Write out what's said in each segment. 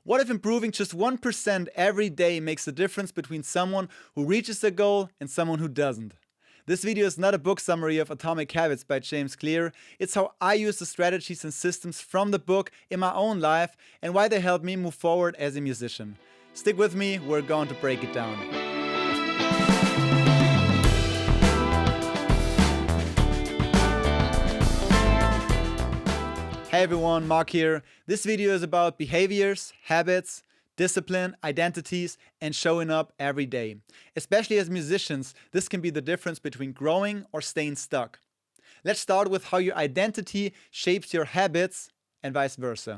What if improving just 1% every day makes the difference between someone who reaches their goal and someone who doesn't? This video is not a book summary of Atomic Habits by James Clear. It's how I use the strategies and systems from the book in my own life and why they help me move forward as a musician. Stick with me, we're going to break it down. Hey everyone, Mark here. This video is about behaviors, habits, discipline, identities, and showing up every day. Especially as musicians, this can be the difference between growing or staying stuck. Let's start with how your identity shapes your habits and vice versa.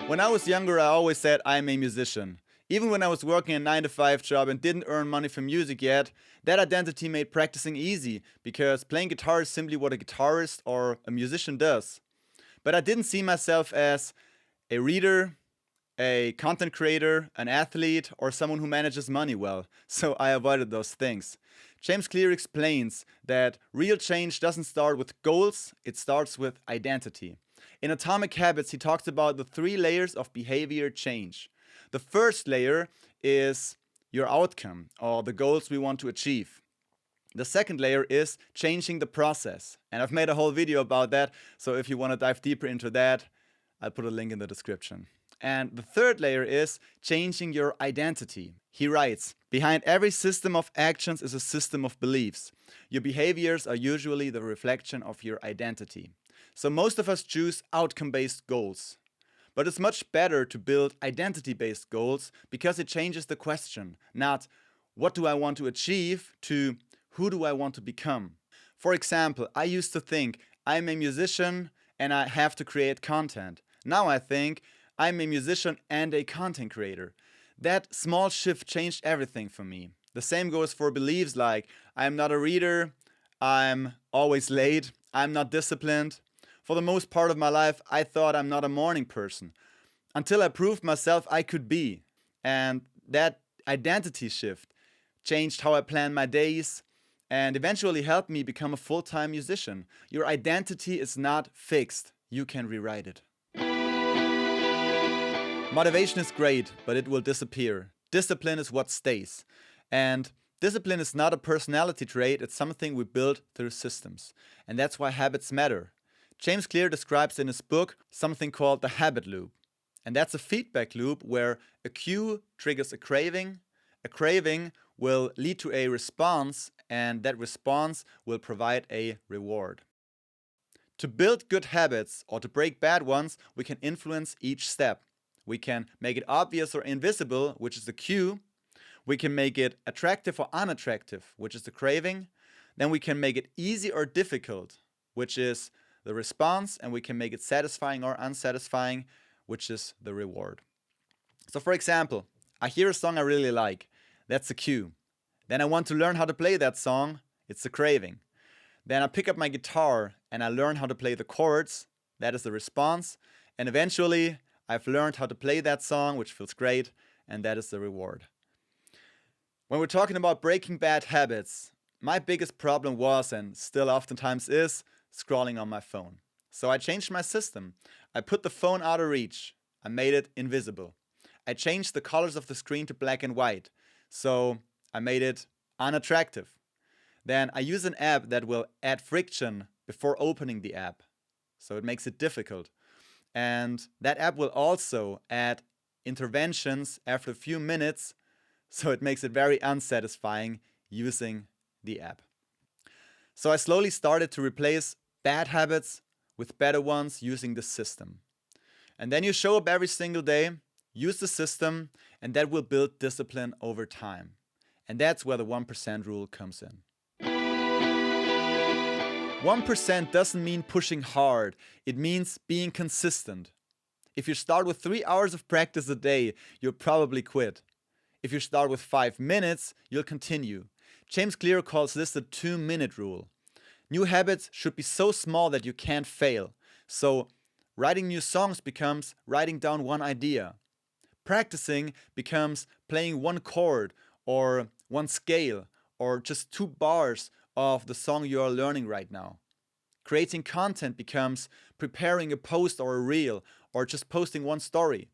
When I was younger, I always said I'm a musician. Even when I was working a 9-to-5 job and didn't earn money from music yet, that identity made practicing easy because playing guitar is simply what a guitarist or a musician does. But I didn't see myself as a reader, a content creator, an athlete, or someone who manages money well, so I avoided those things. James Clear explains that real change doesn't start with goals, it starts with identity. In Atomic Habits, he talks about the 3 layers of behavior change. The first layer is your outcome or the goals we want to achieve. The second layer is changing the process. And I've made a whole video about that, so if you want to dive deeper into that, I'll put a link in the description. And the third layer is changing your identity. He writes, behind every system of actions is a system of beliefs. Your behaviors are usually the reflection of your identity. So most of us choose outcome-based goals. But it's much better to build identity-based goals because it changes the question, not what do I want to achieve to who do I want to become. For example, I used to think I'm a musician and I have to create content. Now I think I'm a musician and a content creator. That small shift changed everything for me. The same goes for beliefs like I'm not a reader, I'm always late, I'm not disciplined. For the most part of my life, I thought I'm not a morning person, until I proved myself I could be. And that identity shift changed how I plan my days and eventually helped me become a full-time musician. Your identity is not fixed. You can rewrite it. Motivation is great, but it will disappear. Discipline is what stays. And discipline is not a personality trait, it's something we build through systems. And that's why habits matter. James Clear describes in his book something called the habit loop. And that's a feedback loop where a cue triggers a craving will lead to a response, and that response will provide a reward. To build good habits or to break bad ones, we can influence each step. We can make it obvious or invisible, which is the cue. We can make it attractive or unattractive, which is the craving. Then we can make it easy or difficult, which is the response, and we can make it satisfying or unsatisfying, which is the reward. So for example, I hear a song I really like. That's the cue. Then I want to learn how to play that song. It's the craving. Then I pick up my guitar and I learn how to play the chords. That is the response. And eventually I've learned how to play that song, which feels great, and that is the reward. When we're talking about breaking bad habits, my biggest problem was, and still oftentimes is, scrolling on my phone. So I changed my system. I put the phone out of reach. I made it invisible. I changed the colors of the screen to black and white. So I made it unattractive. Then I use an app that will add friction before opening the app. So it makes it difficult. And that app will also add interventions after a few minutes. So it makes it very unsatisfying using the app. So I slowly started to replace bad habits with better ones using the system. And then you show up every single day, use the system, and that will build discipline over time. And that's where the 1% rule comes in. 1% doesn't mean pushing hard. It means being consistent. If you start with 3 hours of practice a day, you'll probably quit. If you start with 5 minutes, you'll continue. James Clear calls this the 2-minute rule. New habits should be so small that you can't fail. So writing new songs becomes writing down one idea. Practicing becomes playing one chord or one scale or just 2 bars of the song you are learning right now. Creating content becomes preparing a post or a reel or just posting one story.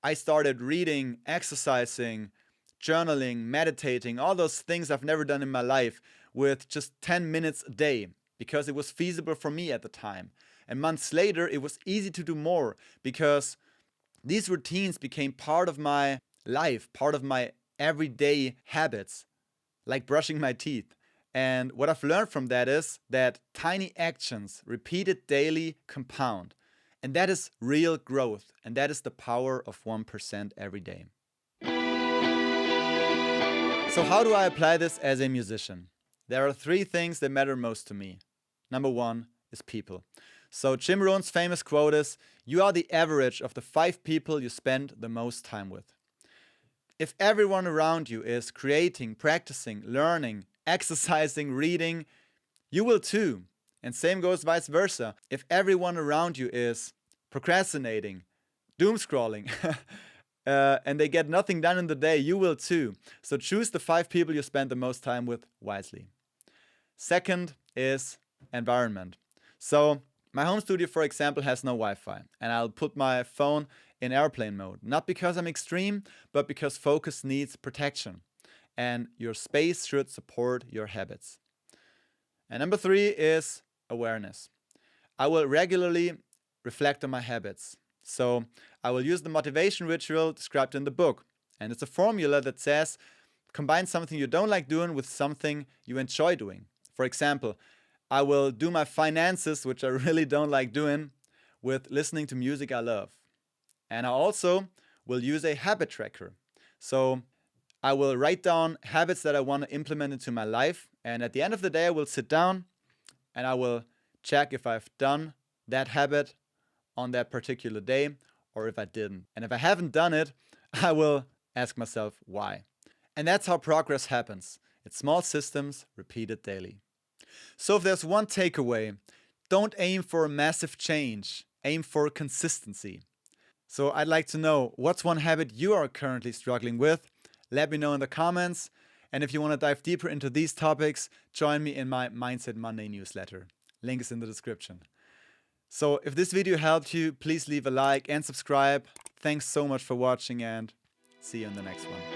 I started reading, exercising, journaling, meditating, all those things I've never done in my life with just 10 minutes a day because it was feasible for me at the time. And months later, it was easy to do more because these routines became part of my life, part of my everyday habits, like brushing my teeth. And what I've learned from that is that tiny actions repeated daily compound. And that is real growth. And that is the power of 1% every day. So, how do I apply this as a musician? There are 3 things that matter most to me. Number 1 is people. So, Jim Rohn's famous quote is, "You are the average of the 5 people you spend the most time with." If everyone around you is creating, practicing, learning, exercising, reading, you will too. And same goes vice versa. If everyone around you is procrastinating, doom scrolling, and they get nothing done in the day, you will too. So choose the 5 people you spend the most time with wisely. Second is environment. So my home studio, for example, has no Wi-Fi, and I'll put my phone in airplane mode. Not because I'm extreme, but because focus needs protection, and your space should support your habits. And number 3 is awareness. I will regularly reflect on my habits. So I will use the motivation ritual described in the book. And it's a formula that says, combine something you don't like doing with something you enjoy doing. For example, I will do my finances, which I really don't like doing, with listening to music I love. And I also will use a habit tracker. So I will write down habits that I want to implement into my life. And at the end of the day, I will sit down and I will check if I've done that habit on that particular day or if I didn't. And if I haven't done it, I will ask myself why. And that's how progress happens. It's small systems repeated daily. So if there's one takeaway, don't aim for a massive change, aim for consistency. So I'd like to know, what's one habit you are currently struggling with? Let me know in the comments. And if you want to dive deeper into these topics, join me in my Mindset Monday newsletter. Link is in the description. So if this video helped you, please leave a like and subscribe. Thanks so much for watching and see you in the next one.